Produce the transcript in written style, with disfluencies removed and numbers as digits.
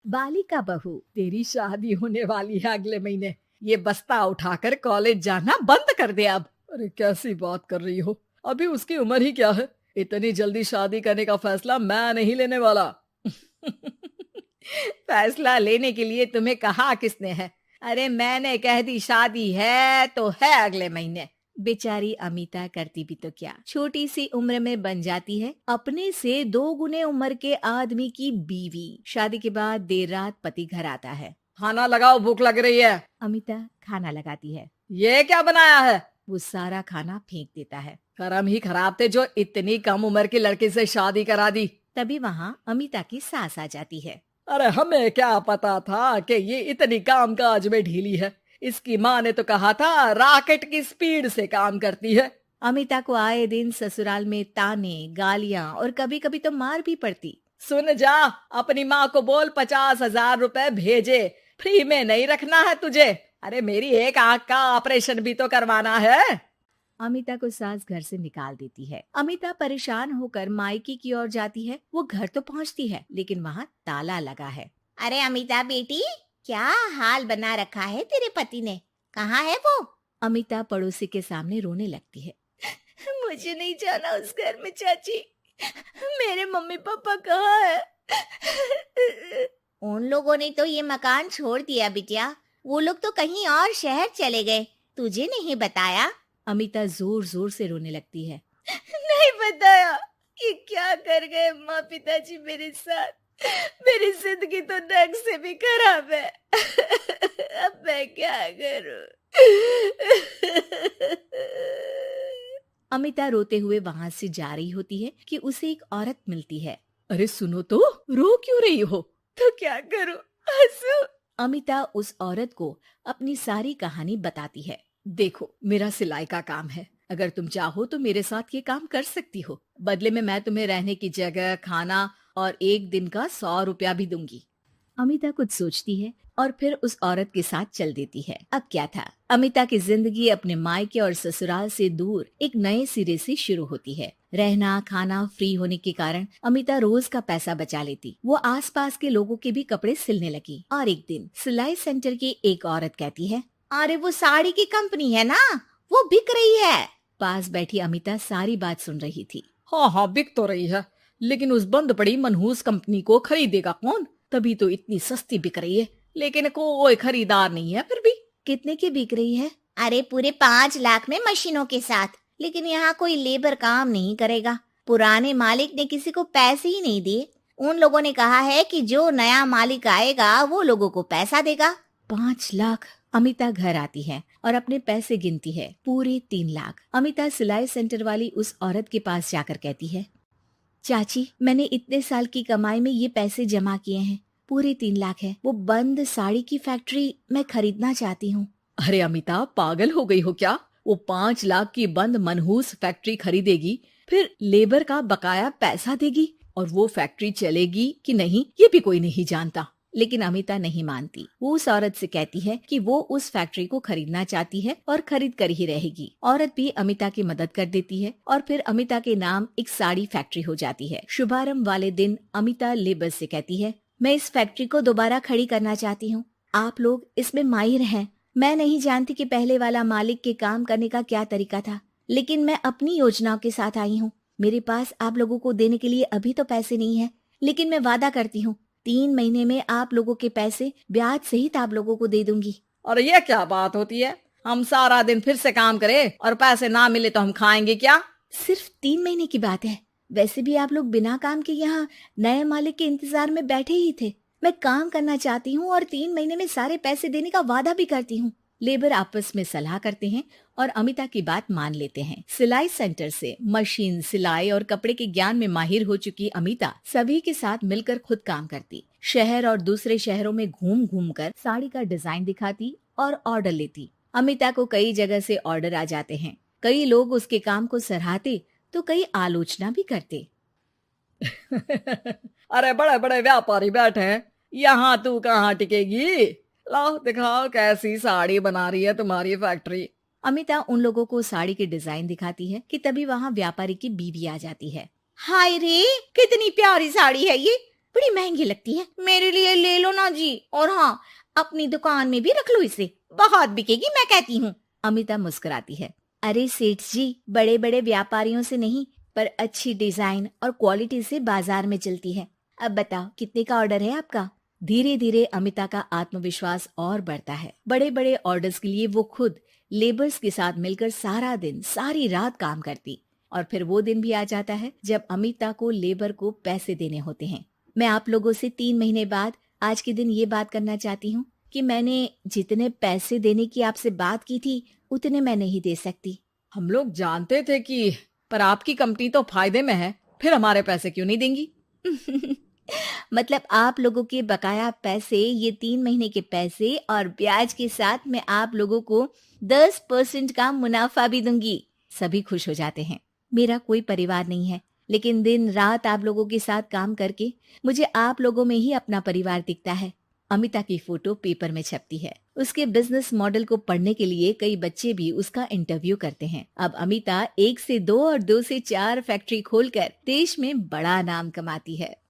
बालिका बहू, तेरी शादी होने वाली है अगले महीने। ये बस्ता उठाकर कॉलेज जाना बंद कर दे अब। अरे कैसी बात कर रही हो, अभी उसकी उम्र ही क्या है। इतनी जल्दी शादी करने का फैसला मैं नहीं लेने वाला। फैसला लेने के लिए तुम्हें कहा किसने है? अरे मैंने कह दी शादी है तो है अगले महीने। बेचारी अमिता करती भी तो क्या, छोटी सी उम्र में बन जाती है अपने से 2 गुने उम्र के आदमी की बीवी। शादी के बाद देर रात पति घर आता है। खाना लगाओ, भूख लग रही है। अमिता खाना लगाती है। ये क्या बनाया है? वो सारा खाना फेंक देता है। कर्म ही खराब थे जो इतनी कम उम्र के लड़के से शादी करा दी। तभी वहाँ अमिता की सास आ जाती है। अरे हमें क्या पता था कि ये इतनी कामकाज में ढीली है। इसकी माँ ने तो कहा था रॉकेट की स्पीड से काम करती है। अमिता को आए दिन ससुराल में ताने, गालियां और कभी कभी तो मार भी पड़ती। सुन जा, अपनी माँ को बोल 50,000 रुपए भेजे, फ्री में नहीं रखना है तुझे। अरे मेरी एक आंख का ऑपरेशन भी तो करवाना है। अमिता को सास घर से निकाल देती है। अमिता परेशान होकर मायके की ओर जाती है। वो घर तो पहुंचती है लेकिन वहाँ ताला लगा है। अरे अमिता बेटी, क्या हाल बना रखा है तेरे पति ने? कहाँ है वो? अमिता पड़ोसी के सामने रोने लगती है। मुझे नहीं जाना उस घर में चाची। मेरे मम्मी पापा कहाँ है? उन लोगों ने तो ये मकान छोड़ दिया बिटिया। वो लोग तो कहीं और शहर चले गए। तुझे नहीं बताया? अमिता जोर जोर से रोने लगती है। नहीं बताया? ये क्या कर गए माँ पिताजी मेरे साथ? मेरी जिंदगी तो ढंग से भी खराब है। अब मैं क्या करूं? अमिता रोते हुए वहाँ से जा रही होती है कि उसे एक औरत मिलती है। अरे सुनो तो, रो क्यों रही हो? तो क्या करूं? हंसू? अमिता उस औरत को अपनी सारी कहानी बताती है। देखो, मेरा सिलाई का काम है। अगर तुम चाहो तो मेरे साथ ये काम कर सकती हो। बदले में मैं तुम्हें रहने की जगह, खाना और 1 दिन का 100 रुपया भी दूंगी। अमिता कुछ सोचती है और फिर उस औरत के साथ चल देती है। अब क्या था, अमिता की जिंदगी अपने मायके और ससुराल से दूर एक नए सिरे से शुरू होती है। रहना खाना फ्री होने के कारण अमिता रोज का पैसा बचा लेती। वो आसपास के लोगों के भी कपड़े सिलने लगी। और एक दिन सिलाई सेंटर की एक औरत कहती है, अरे वो साड़ी की कंपनी है ना, वो बिक रही है। पास बैठी अमिता सारी बात सुन रही थी। हाँ हाँ, बिक तो रही है, लेकिन उस बंद पड़ी मनहूस कंपनी को खरीदेगा कौन? तभी तो इतनी सस्ती बिक रही है, लेकिन कोई खरीदार नहीं है। फिर भी कितने की बिक रही है? अरे पूरे 5 लाख में मशीनों के साथ। लेकिन यहाँ कोई लेबर काम नहीं करेगा। पुराने मालिक ने किसी को पैसे ही नहीं दिए। उन लोगों ने कहा है कि जो नया मालिक आएगा वो लोगों को पैसा देगा। 5 लाख। अमिता घर आती है और अपने पैसे गिनती है। पूरे 3 लाख। अमिता सिलाई सेंटर वाली उस औरत के पास जाकर कहती है, चाची, मैंने इतने साल की कमाई में ये पैसे जमा किए हैं। पूरे 3 लाख है। वो बंद साड़ी की फैक्ट्री मैं खरीदना चाहती हूँ। अरे अमिता, पागल हो गई हो क्या? वो 5 लाख की बंद मनहूस फैक्ट्री खरीदेगी, फिर लेबर का बकाया पैसा देगी, और वो फैक्ट्री चलेगी कि नहीं ये भी कोई नहीं जानता। लेकिन अमिता नहीं मानती। वो उस औरत से कहती है कि वो उस फैक्ट्री को खरीदना चाहती है और खरीद कर ही रहेगी। औरत भी अमिता की मदद कर देती है और फिर अमिता के नाम एक साड़ी फैक्ट्री हो जाती है। शुभारंभ वाले दिन अमिता लेबर से कहती है, मैं इस फैक्ट्री को दोबारा खड़ी करना चाहती हूँ। आप लोग इसमें माहिर हैं। मैं नहीं जानती कि पहले वाला मालिक के काम करने का क्या तरीका था, लेकिन मैं अपनी योजनाओं के साथ आई हूँ। मेरे पास आप लोगों को देने के लिए अभी तो पैसे नहीं है, लेकिन मैं वादा करती हूँ 3 महीने में आप लोगों के पैसे ब्याज सहित आप लोगों को दे दूंगी। और ये क्या बात होती है? हम सारा दिन फिर से काम करें और पैसे ना मिले तो हम खाएंगे क्या? सिर्फ 3 महीने की बात है। वैसे भी आप लोग बिना काम के यहाँ नए मालिक के इंतजार में बैठे ही थे। मैं काम करना चाहती हूँ और 3 महीने में सारे पैसे देने का वादा भी करती हूँ। लेबर आपस में सलाह करते हैं और अमिता की बात मान लेते हैं। सिलाई सेंटर से मशीन, सिलाई और कपड़े के ज्ञान में माहिर हो चुकी अमिता सभी के साथ मिलकर खुद काम करती। शहर और दूसरे शहरों में घूम घूम कर साड़ी का डिजाइन दिखाती और ऑर्डर लेती। अमिता को कई जगह से ऑर्डर आ जाते हैं। कई लोग उसके काम को सराहते तो कई आलोचना भी करते। अरे बड़े बड़े व्यापारी बैठे हैं, यहाँ तू कहाँ टिकेगी? लाओ दिखाओ कैसी साड़ी बना रही है तुम्हारी फैक्ट्री। अमिता उन लोगों को साड़ी के डिजाइन दिखाती है कि तभी वहाँ व्यापारी की बीवी आ जाती है। हाय रे, कितनी प्यारी साड़ी है ये। बड़ी महंगी लगती है, मेरे लिए ले लो ना जी। और हाँ, अपनी दुकान में भी रख लो इसे, बहुत बिकेगी मैं कहती हूँ। अमिता मुस्कुराती है। अरे सेठ जी, बड़े बड़े व्यापारियों से नहीं, पर अच्छी डिजाइन और क्वालिटी से बाजार में चलती है। अब बताओ कितने का ऑर्डर है आपका? धीरे धीरे अमिता का आत्मविश्वास और बढ़ता है। बड़े बड़े ऑर्डर्स के लिए वो खुद लेबर्स के साथ मिलकर सारा दिन सारी रात काम करती। और फिर वो दिन भी आ जाता है जब अमिता को लेबर को पैसे देने होते हैं। मैं आप लोगों से 3 महीने बाद आज के दिन ये बात करना चाहती हूँ कि मैंने जितने पैसे देने की आपसे बात की थी उतने मैं नहीं दे सकती। हम लोग जानते थे कि पर आपकी कंपनी तो फायदे में है, फिर हमारे पैसे क्यों नहीं देंगी? मतलब आप लोगों के बकाया पैसे, ये 3 महीने के पैसे और ब्याज के साथ मैं आप लोगों को 10% का मुनाफा भी दूंगी। सभी खुश हो जाते हैं। मेरा कोई परिवार नहीं है, लेकिन दिन रात आप लोगों के साथ काम करके मुझे आप लोगों में ही अपना परिवार दिखता है। अमिता की फोटो पेपर में छपती है। उसके बिजनेस मॉडल को पढ़ने के लिए कई बच्चे भी उसका इंटरव्यू करते हैं। अब अमिता 1 से 2 और 2 से 4 फैक्ट्री खोलकर देश में बड़ा नाम कमाती है।